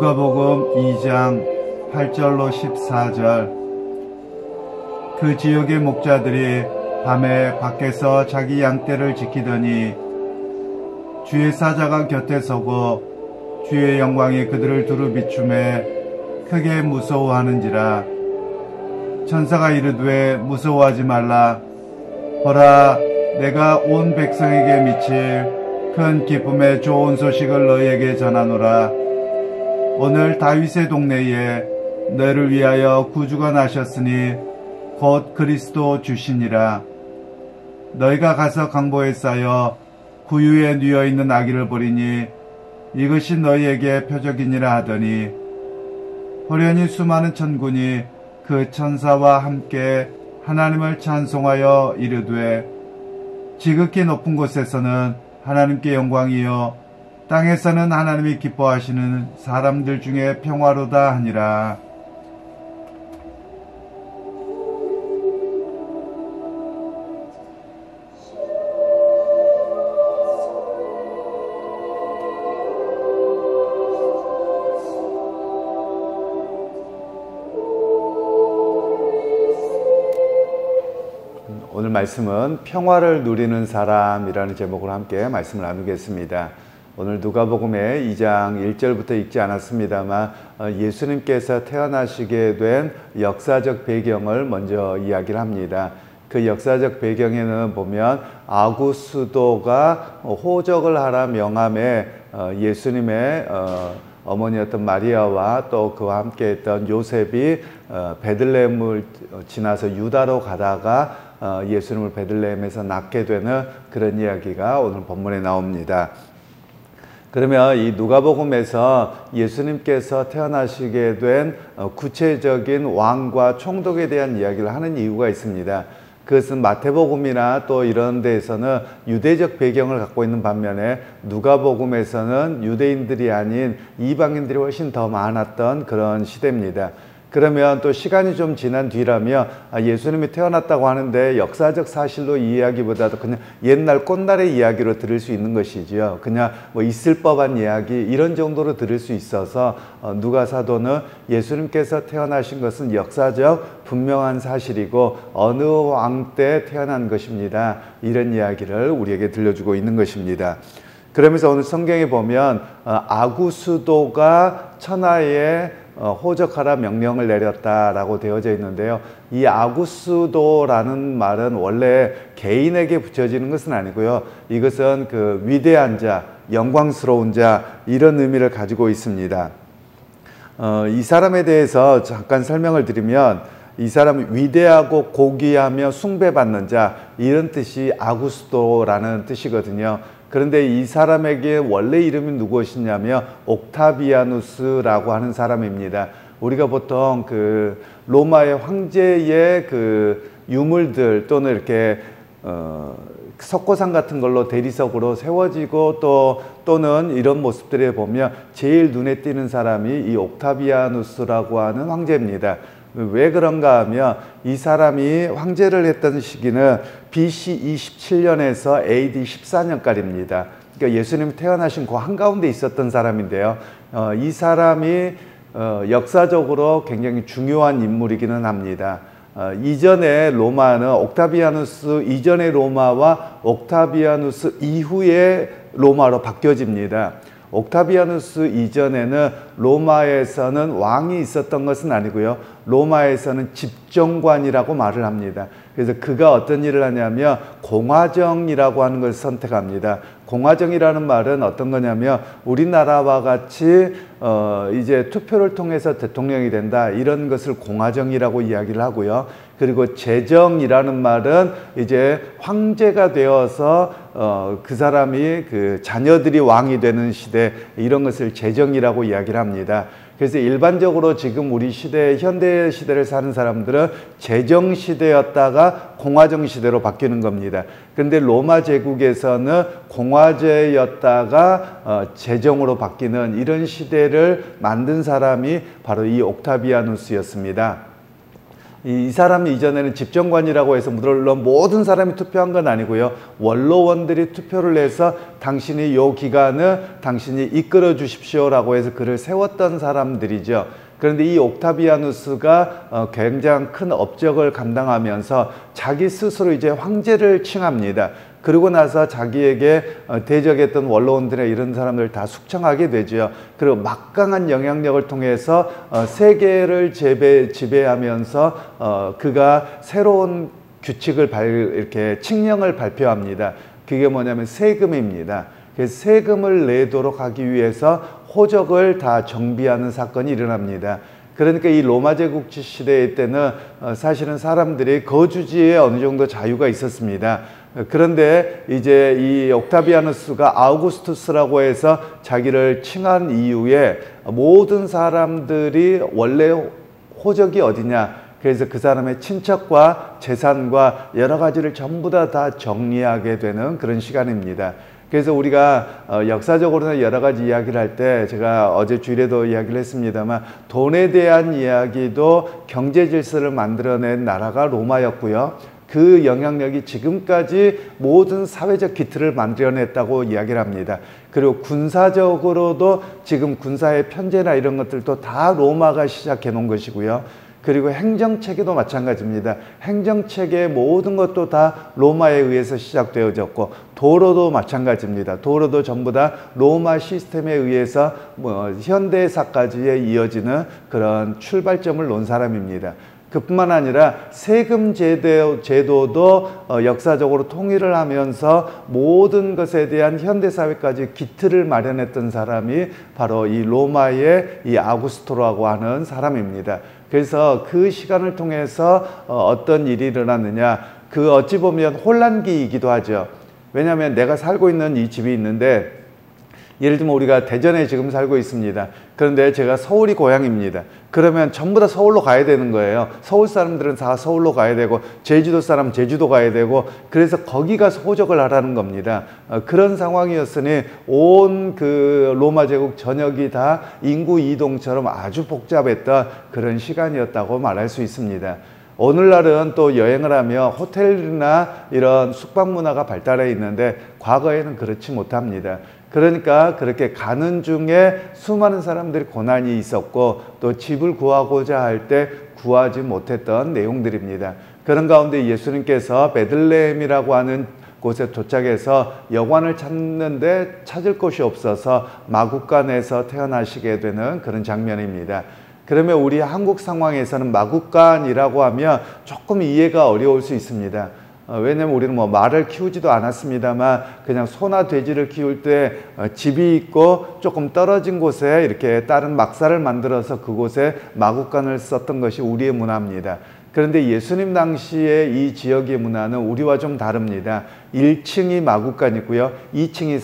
누가복음 2장 8절로 14절. 그 지역의 목자들이 밤에 밖에서 자기 양떼를 지키더니 주의 사자가 곁에 서고 주의 영광이 그들을 두루 비추매 크게 무서워하는지라. 천사가 이르되 무서워하지 말라. 보라, 내가 온 백성에게 미칠 큰 기쁨의 좋은 소식을 너희에게 전하노라. 오늘 다윗의 동네에 너희를 위하여 구주가 나셨으니 곧 그리스도 주시니라. 너희가 가서 강보에 쌓여 구유에 뉘어있는 아기를 보리니 이것이 너희에게 표적이니라 하더니, 호련히 수많은 천군이 그 천사와 함께 하나님을 찬송하여 이르되, 지극히 높은 곳에서는 하나님께 영광이요 땅에서는 하나님이 기뻐하시는 사람들 중에 평화로다 하니라. 오늘 말씀은 평화를 누리는 사람이라는 제목으로 함께 말씀을 나누겠습니다. 오늘 누가복음의 2장 1절부터 읽지 않았습니다만 예수님께서 태어나시게 된 역사적 배경을 먼저 이야기를 합니다. 그 역사적 배경에는 보면 아구수도가 호적을 하라 명함에 예수님의 어머니였던 마리아와 또 그와 함께 했던 요셉이 베들레헴을 지나서 유다로 가다가 예수님을 베들레헴에서 낳게 되는 그런 이야기가 오늘 본문에 나옵니다. 그러면 이 누가복음에서 예수님께서 태어나시게 된 구체적인 왕과 총독에 대한 이야기를 하는 이유가 있습니다. 그것은 마태복음이나 또 이런 데에서는 유대적 배경을 갖고 있는 반면에 누가복음에서는 유대인들이 아닌 이방인들이 훨씬 더 많았던 그런 시대입니다. 그러면 또 시간이 좀 지난 뒤라면 예수님이 태어났다고 하는데 역사적 사실로 이 이야기보다도 그냥 옛날 꽃날의 이야기로 들을 수 있는 것이지요. 그냥 뭐 있을 법한 이야기 이런 정도로 들을 수 있어서 누가 사도는 예수님께서 태어나신 것은 역사적 분명한 사실이고 어느 왕 때 태어난 것입니다. 이런 이야기를 우리에게 들려주고 있는 것입니다. 그러면서 오늘 성경에 보면 아구수도가 천하에 호적하라 명령을 내렸다라고 되어져 있는데요. 이 아구수도라는 말은 원래 개인에게 붙여지는 것은 아니고요. 이것은 그 위대한 자, 영광스러운 자 이런 의미를 가지고 있습니다. 이 사람에 대해서 잠깐 설명을 드리면 이 사람이 위대하고 고귀하며 숭배받는 자 이런 뜻이 아구수도라는 뜻이거든요. 그런데 이 사람에게 원래 이름이 누구엇이냐면 옥타비아누스라고 하는 사람입니다. 우리가 보통 그 로마의 황제의 그 유물들 또는 이렇게 석고상 같은 걸로 대리석으로 세워지고 또는 이런 모습들에 보면 제일 눈에 띄는 사람이 이 옥타비아누스라고 하는 황제입니다. 왜 그런가 하면 이 사람이 황제를 했던 시기는 BC 27년에서 AD 14년까지입니다. 그러니까 예수님이 태어나신 그 한가운데 있었던 사람인데요. 이 사람이 역사적으로 굉장히 중요한 인물이기는 합니다. 이전의 로마는 옥타비아누스 이전의 로마와 옥타비아누스 이후의 로마로 바뀌어집니다. 옥타비아누스 이전에는 로마에서는 왕이 있었던 것은 아니고요. 로마에서는 집정관이라고 말을 합니다. 그래서 그가 어떤 일을 하냐면 공화정이라고 하는 것을 선택합니다. 공화정이라는 말은 어떤 거냐면 우리나라와 같이 이제 투표를 통해서 대통령이 된다 이런 것을 공화정이라고 이야기를 하고요. 그리고 제정이라는 말은 이제 황제가 되어서 그 사람이 그 자녀들이 왕이 되는 시대 이런 것을 제정이라고 이야기를 합니다. 그래서 일반적으로 지금 우리 시대 현대 시대를 사는 사람들은 제정 시대였다가 공화정 시대로 바뀌는 겁니다. 그런데 로마 제국에서는 공화제였다가 제정으로 바뀌는 이런 시대를 만든 사람이 바로 이 옥타비아누스였습니다. 이 사람이 이전에는 집정관이라고 해서 물론 모든 사람이 투표한 건 아니고요. 원로원들이 투표를 해서 당신이 요 기간을 당신이 이끌어 주십시오라고 해서 그를 세웠던 사람들이죠. 그런데 이 옥타비아누스가 굉장히 큰 업적을 감당하면서 자기 스스로 이제 황제를 칭합니다. 그러고 나서 자기에게 대적했던 원로원들의 이런 사람들 다 숙청하게 되죠. 그리고 막강한 영향력을 통해서 세계를 지배하면서 그가 새로운 규칙을 이렇게 칙령을 발표합니다. 그게 뭐냐면 세금입니다. 그래서 세금을 내도록 하기 위해서 호적을 다 정비하는 사건이 일어납니다. 그러니까 이 로마 제국 시대 때는 사실은 사람들이 거주지에 어느 정도 자유가 있었습니다. 그런데 이제 이 옥타비아누스가 아우구스투스라고 해서 자기를 칭한 이후에 모든 사람들이 원래 호적이 어디냐, 그래서 그 사람의 친척과 재산과 여러 가지를 전부 다 정리하게 되는 그런 시간입니다. 그래서 우리가 역사적으로는 여러 가지 이야기를 할 때 제가 어제 주일에도 이야기를 했습니다만 돈에 대한 이야기도 경제 질서를 만들어낸 나라가 로마였고요. 그 영향력이 지금까지 모든 사회적 기틀을 만들어냈다고 이야기를 합니다. 그리고 군사적으로도 지금 군사의 편제나 이런 것들도 다 로마가 시작해 놓은 것이고요. 그리고 행정체계도 마찬가지입니다. 행정체계의 모든 것도 다 로마에 의해서 시작되어졌고, 도로도 마찬가지입니다. 도로도 전부 다 로마 시스템에 의해서 현대사까지 이어지는 그런 출발점을 놓은 사람입니다. 그뿐만 아니라 세금 제도도 역사적으로 통일을 하면서 모든 것에 대한 현대사회까지 기틀을 마련했던 사람이 바로 이 로마의 이 아구스토라고 하는 사람입니다. 그래서 그 시간을 통해서 어떤 일이 일어났느냐, 그 어찌 보면 혼란기이기도 하죠. 왜냐하면 내가 살고 있는 이 집이 있는데, 예를 들면 우리가 대전에 지금 살고 있습니다. 그런데 제가 서울이 고향입니다. 그러면 전부 다 서울로 가야 되는 거예요. 서울 사람들은 다 서울로 가야 되고, 제주도 사람 제주도 가야 되고, 그래서 거기 가서 호적을 하라는 겁니다. 그런 상황이었으니 온 그 로마 제국 전역이 다 인구 이동처럼 아주 복잡했던 그런 시간이었다고 말할 수 있습니다. 오늘날은 또 여행을 하며 호텔이나 이런 숙박 문화가 발달해 있는데 과거에는 그렇지 못합니다. 그러니까 그렇게 가는 중에 수많은 사람들이 고난이 있었고, 또 집을 구하고자 할 때 구하지 못했던 내용들입니다. 그런 가운데 예수님께서 베들레헴이라고 하는 곳에 도착해서 여관을 찾는데 찾을 곳이 없어서 마구간에서 태어나시게 되는 그런 장면입니다. 그러면 우리 한국 상황에서는 마구간이라고 하면 조금 이해가 어려울 수 있습니다. 왜냐면 우리는 뭐 말을 키우지도 않았습니다만 그냥 소나 돼지를 키울 때 집이 있고 조금 떨어진 곳에 이렇게 다른 막사를 만들어서 그곳에 마구간을 썼던 것이 우리의 문화입니다. 그런데 예수님 당시에 이 지역의 문화는 우리와 좀 다릅니다. 1층이 마구간이고요, 2층이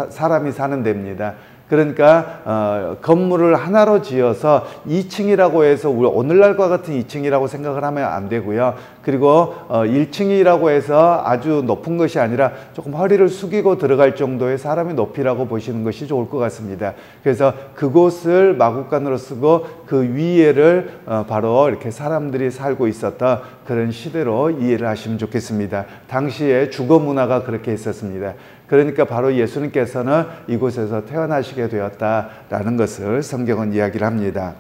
사람이 사는 데입니다. 그러니까 건물을 하나로 지어서 2층이라고 해서 우리 오늘날과 같은 2층이라고 생각을 하면 안 되고요. 그리고 1층이라고 해서 아주 높은 것이 아니라 조금 허리를 숙이고 들어갈 정도의 사람의 높이라고 보시는 것이 좋을 것 같습니다. 그래서 그곳을 마구간으로 쓰고 그 위에를 바로 이렇게 사람들이 살고 있었던 그런 시대로 이해를 하시면 좋겠습니다. 당시에 주거 문화가 그렇게 있었습니다. 그러니까 바로 예수님께서는 이곳에서 태어나시게 되었다라는 것을 성경은 이야기를 합니다.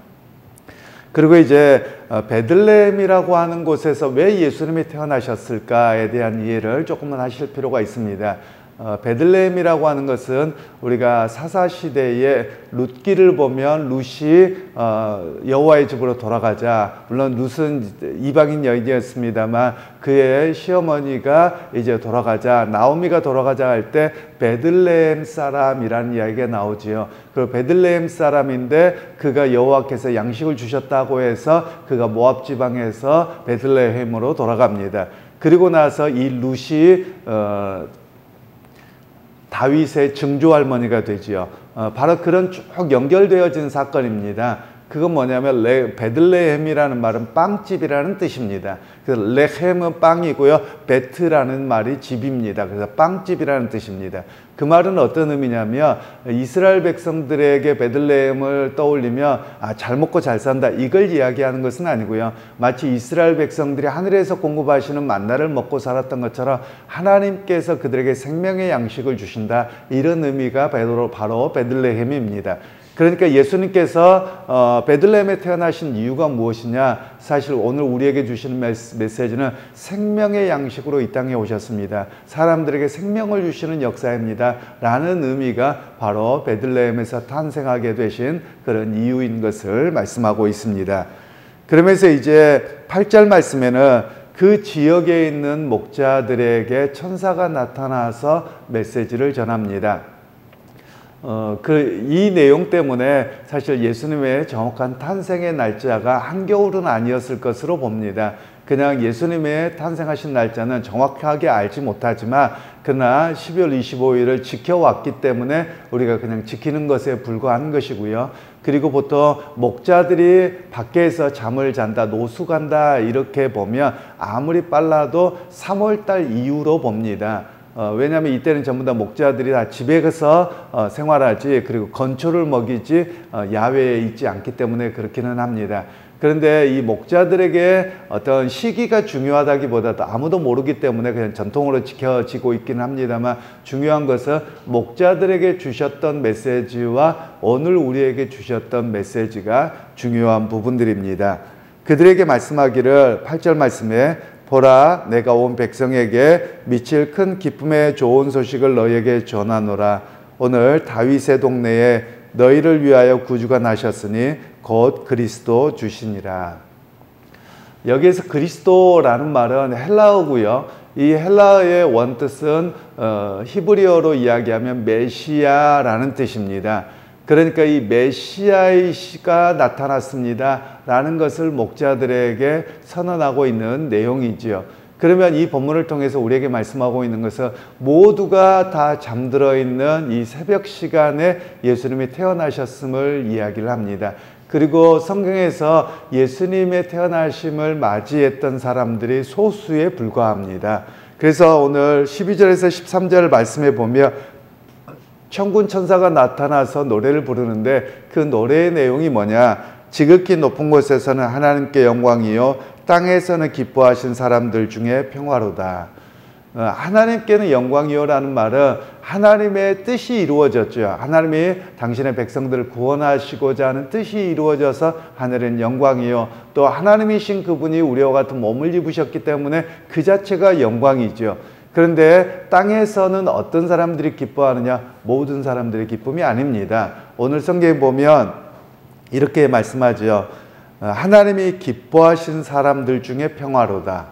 그리고 이제 베들레헴이라고 하는 곳에서 왜 예수님이 태어나셨을까에 대한 이해를 조금은 하실 필요가 있습니다. 베들레헴이라고 하는 것은 우리가 사사시대에 룻기를 보면 룻이 여호와의 집으로 돌아가자, 물론 룻은 이방인 여인이었습니다만 그의 시어머니가 이제 돌아가자, 나오미가 돌아가자 할 때 베들레헴 사람이라는 이야기가 나오지요. 그 베들레헴 사람인데 그가 여호와께서 양식을 주셨다고 해서 그가 모압 지방에서 베들레헴으로 돌아갑니다. 그리고 나서 이 룻이 다윗의 증조할머니가 되지요. 바로 그런 쭉 연결되어진 사건입니다. 그건 뭐냐면 베들레헴이라는 말은 빵집이라는 뜻입니다. 그래서 레헴은 빵이고요. 베트라는 말이 집입니다. 그래서 빵집이라는 뜻입니다. 그 말은 어떤 의미냐면 이스라엘 백성들에게 베들레헴을 떠올리며 잘 먹고 잘 산다 이걸 이야기하는 것은 아니고요. 마치 이스라엘 백성들이 하늘에서 공급하시는 만나를 먹고 살았던 것처럼 하나님께서 그들에게 생명의 양식을 주신다 이런 의미가 바로 베들레헴입니다. 그러니까 예수님께서 베들레헴에 태어나신 이유가 무엇이냐? 사실 오늘 우리에게 주시는 메시지는 생명의 양식으로 이 땅에 오셨습니다. 사람들에게 생명을 주시는 역사입니다. 라는 의미가 바로 베들레헴에서 탄생하게 되신 그런 이유인 것을 말씀하고 있습니다. 그러면서 이제 8절 말씀에는 그 지역에 있는 목자들에게 천사가 나타나서 메시지를 전합니다. 이 내용 때문에 사실 예수님의 정확한 탄생의 날짜가 한겨울은 아니었을 것으로 봅니다. 그냥 예수님의 탄생하신 날짜는 정확하게 알지 못하지만 그러나 12월 25일을 지켜왔기 때문에 우리가 그냥 지키는 것에 불과한 것이고요. 그리고 보통 목자들이 밖에서 잠을 잔다, 노수 간다 이렇게 보면 아무리 빨라도 3월달 이후로 봅니다. 왜냐하면 이때는 전부 다 목자들이 다 집에 가서 생활하지 그리고 건초를 먹이지 야외에 있지 않기 때문에 그렇기는 합니다. 그런데 이 목자들에게 어떤 시기가 중요하다기보다도 아무도 모르기 때문에 그냥 전통으로 지켜지고 있기는 합니다만 중요한 것은 목자들에게 주셨던 메시지와 오늘 우리에게 주셨던 메시지가 중요한 부분들입니다. 그들에게 말씀하기를 8절 말씀에 보라 내가 온 백성에게 미칠 큰 기쁨의 좋은 소식을 너희에게 전하노라. 오늘 다윗의 동네에 너희를 위하여 구주가 나셨으니 곧 그리스도 주시니라. 여기에서 그리스도라는 말은 헬라어고요. 이 헬라어의 원뜻은 히브리어로 이야기하면 메시아라는 뜻입니다. 그러니까 이 메시아가 나타났습니다 라는 것을 목자들에게 선언하고 있는 내용이지요. 그러면 이 본문을 통해서 우리에게 말씀하고 있는 것은 모두가 다 잠들어 있는 이 새벽 시간에 예수님이 태어나셨음을 이야기를 합니다. 그리고 성경에서 예수님의 태어나심을 맞이했던 사람들이 소수에 불과합니다. 그래서 오늘 12절에서 13절 말씀에 보면 천군 천사가 나타나서 노래를 부르는데 그 노래의 내용이 뭐냐? 지극히 높은 곳에서는 하나님께 영광이요 땅에서는 기뻐하신 사람들 중에 평화로다. 하나님께는 영광이요라는 말은 하나님의 뜻이 이루어졌죠. 하나님이 당신의 백성들을 구원하시고자 하는 뜻이 이루어져서 하늘은 영광이요. 또 하나님이신 그분이 우리와 같은 몸을 입으셨기 때문에 그 자체가 영광이죠. 그런데 땅에서는 어떤 사람들이 기뻐하느냐? 모든 사람들의 기쁨이 아닙니다. 오늘 성경에 보면 이렇게 말씀하죠. 하나님이 기뻐하신 사람들 중에 평화로다.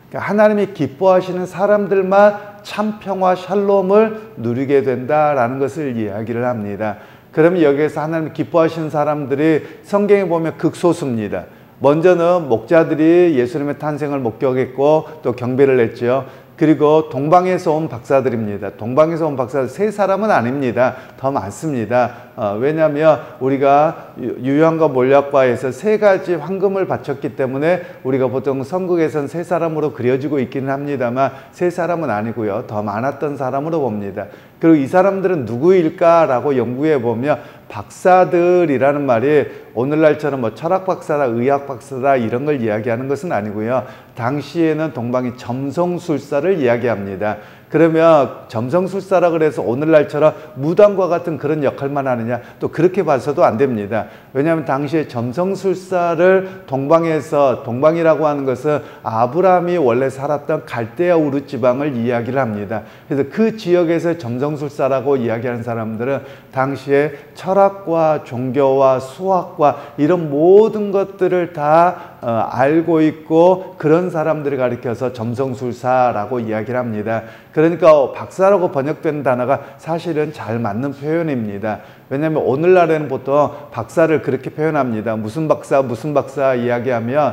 그러니까 하나님이 기뻐하시는 사람들만 참 평화 샬롬을 누리게 된다라는 것을 이야기를 합니다. 그러면 여기에서 하나님 기뻐하시는 사람들이 성경에 보면 극소수입니다. 먼저는 목자들이 예수님의 탄생을 목격했고 또 경배를 했죠. 그리고 동방에서 온 박사들입니다. 동방에서 온 박사들 세 사람은 아닙니다. 더 많습니다. 왜냐하면 우리가 유형과 몰약과에서 세 가지 황금을 바쳤기 때문에 우리가 보통 성극에서는 세 사람으로 그려지고 있기는 합니다만 세 사람은 아니고요. 더 많았던 사람으로 봅니다. 그리고 이 사람들은 누구일까라고 연구해 보면 박사들이라는 말이 오늘날처럼 뭐 철학 박사다, 의학 박사다 이런 걸 이야기하는 것은 아니고요. 당시에는 동방이 점성술사를 이야기합니다. 그러면 점성술사라 그래서 오늘날처럼 무당과 같은 그런 역할만 하느냐? 또 그렇게 봐서도 안 됩니다. 왜냐하면 당시에 점성술사를 동방이라고 하는 것은 아브라함이 원래 살았던 갈대아 우르 지방을 이야기를 합니다. 그래서 그 지역에서 점성술사라고 이야기하는 사람들은 당시에 철학과 종교와 수학과 이런 모든 것들을 다 알고 있고 그런 사람들을 가리켜서 점성술사라고 이야기를 합니다. 그러니까 박사라고 번역된 단어가 사실은 잘 맞는 표현입니다. 왜냐하면 오늘날에는 보통 박사를 그렇게 표현합니다. 무슨 박사 이야기하면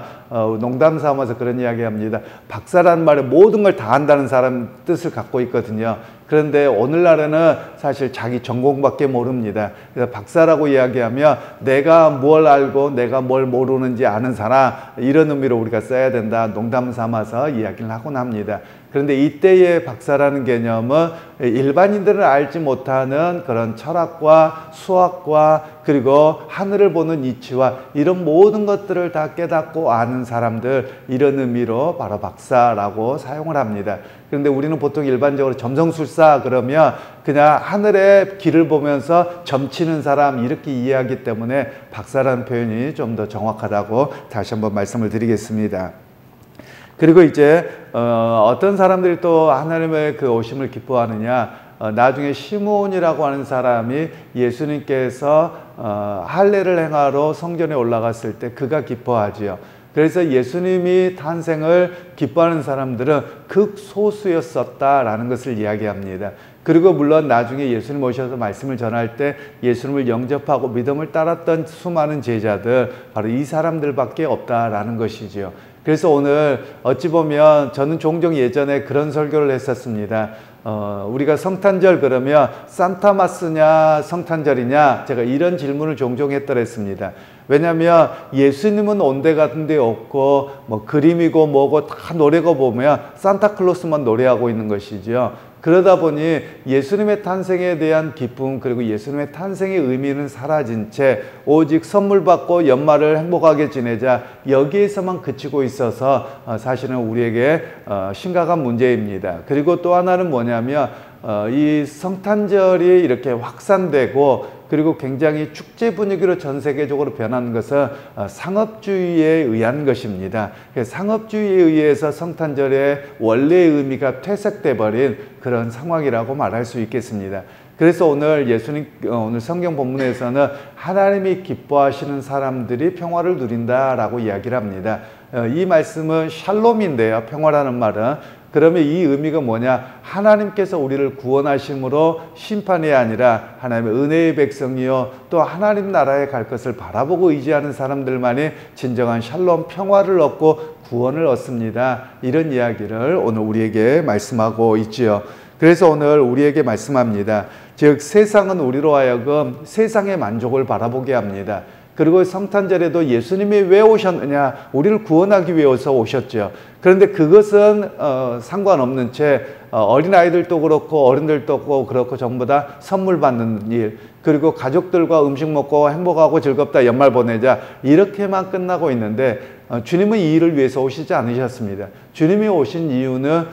농담 삼아서 그런 이야기합니다. 박사라는 말에 모든 걸 다 안다는 사람 뜻을 갖고 있거든요. 그런데 오늘날에는 사실 자기 전공밖에 모릅니다. 그래서 박사라고 이야기하면 내가 뭘 알고 내가 뭘 모르는지 아는 사람, 이런 의미로 우리가 써야 된다. 농담 삼아서 이야기를 하곤 합니다. 그런데 이때의 박사라는 개념은 일반인들은 알지 못하는 그런 철학과 수학과 그리고 하늘을 보는 이치와 이런 모든 것들을 다 깨닫고 아는 사람들, 이런 의미로 바로 박사라고 사용을 합니다. 그런데 우리는 보통 일반적으로 점성술사 그러면 그냥 하늘의 길을 보면서 점치는 사람, 이렇게 이해하기 때문에 박사라는 표현이 좀 더 정확하다고 다시 한번 말씀을 드리겠습니다. 그리고 이제 어떤 사람들이 또 하나님의 그 오심을 기뻐하느냐, 나중에 시므온이라고 하는 사람이 예수님께서 할례를 행하러 성전에 올라갔을 때 그가 기뻐하지요. 그래서 예수님이 탄생을 기뻐하는 사람들은 극소수였었다라는 것을 이야기합니다. 그리고 물론 나중에 예수님 오셔서 말씀을 전할 때 예수님을 영접하고 믿음을 따랐던 수많은 제자들, 바로 이 사람들밖에 없다라는 것이죠. 그래서 오늘 어찌 보면 저는 종종 예전에 그런 설교를 했었습니다. 우리가 성탄절 그러면 산타마스냐 성탄절이냐, 제가 이런 질문을 종종 했더랬습니다. 왜냐하면 예수님은 온데 같은 데 없고 뭐 그림이고 뭐고 다 노래가 보면 산타클로스만 노래하고 있는 것이죠. 그러다 보니 예수님의 탄생에 대한 기쁨, 그리고 예수님의 탄생의 의미는 사라진 채 오직 선물 받고 연말을 행복하게 지내자, 여기에서만 그치고 있어서 사실은 우리에게 심각한 문제입니다. 그리고 또 하나는 뭐냐면 이 성탄절이 이렇게 확산되고 그리고 굉장히 축제 분위기로 전 세계적으로 변하는 것은 상업주의에 의한 것입니다. 상업주의에 의해서 성탄절의 원래의 의미가 퇴색돼 버린 그런 상황이라고 말할 수 있겠습니다. 그래서 오늘 오늘 성경 본문에서는 하나님이 기뻐하시는 사람들이 평화를 누린다라고 이야기를 합니다. 이 말씀은 샬롬인데요, 평화라는 말은. 그러면 이 의미가 뭐냐? 하나님께서 우리를 구원하심으로 심판이 아니라 하나님의 은혜의 백성이요, 또 하나님 나라에 갈 것을 바라보고 의지하는 사람들만이 진정한 샬롬, 평화를 얻고 구원을 얻습니다. 이런 이야기를 오늘 우리에게 말씀하고 있지요. 그래서 오늘 우리에게 말씀합니다. 즉 세상은 우리로 하여금 세상의 만족을 바라보게 합니다. 그리고 성탄절에도 예수님이 왜 오셨느냐? 우리를 구원하기 위해서 오셨죠. 그런데 그것은 상관없는 채 어린아이들도 그렇고 어른들도 그렇고 전부 다 선물 받는 일, 그리고 가족들과 음식 먹고 행복하고 즐겁다 연말 보내자, 이렇게만 끝나고 있는데 주님은 이 일을 위해서 오시지 않으셨습니다. 주님이 오신 이유는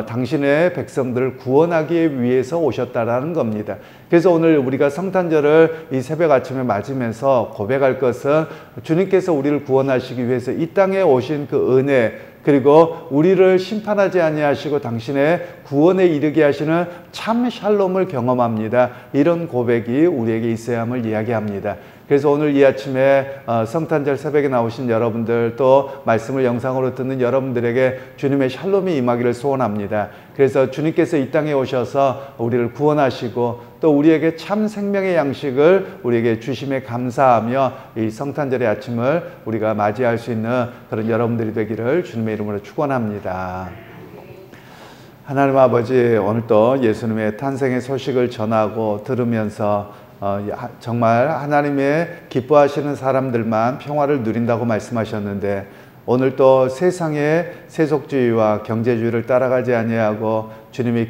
당신의 백성들을 구원하기 위해서 오셨다라는 겁니다. 그래서 오늘 우리가 성탄절을 이 새벽 아침에 맞으면서 고백할 것은 주님께서 우리를 구원하시기 위해서 이 땅에 오신 그 은혜, 그리고 우리를 심판하지 아니하시고 당신의 구원에 이르게 하시는 참 샬롬을 경험합니다. 이런 고백이 우리에게 있어야 함을 이야기합니다. 그래서 오늘 이 아침에 성탄절 새벽에 나오신 여러분들, 또 말씀을 영상으로 듣는 여러분들에게 주님의 샬롬이 임하기를 소원합니다. 그래서 주님께서 이 땅에 오셔서 우리를 구원하시고 또 우리에게 참 생명의 양식을 우리에게 주심에 감사하며 이 성탄절의 아침을 우리가 맞이할 수 있는 그런 여러분들이 되기를 주님의 이름으로 축원합니다. 하나님 아버지, 오늘 또 예수님의 탄생의 소식을 전하고 들으면서 정말 하나님의 기뻐하시는 사람들만 평화를 누린다고 말씀하셨는데, 오늘 또 세상의 세속주의와 경제주의를 따라가지 아니하고 주님이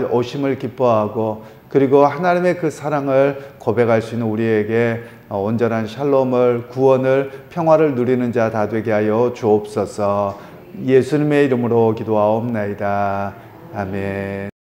오심을 기뻐하고 그리고 하나님의 그 사랑을 고백할 수 있는 우리에게 온전한 샬롬을, 구원을, 평화를 누리는 자 다 되게 하여 주옵소서. 예수님의 이름으로 기도하옵나이다. 아멘.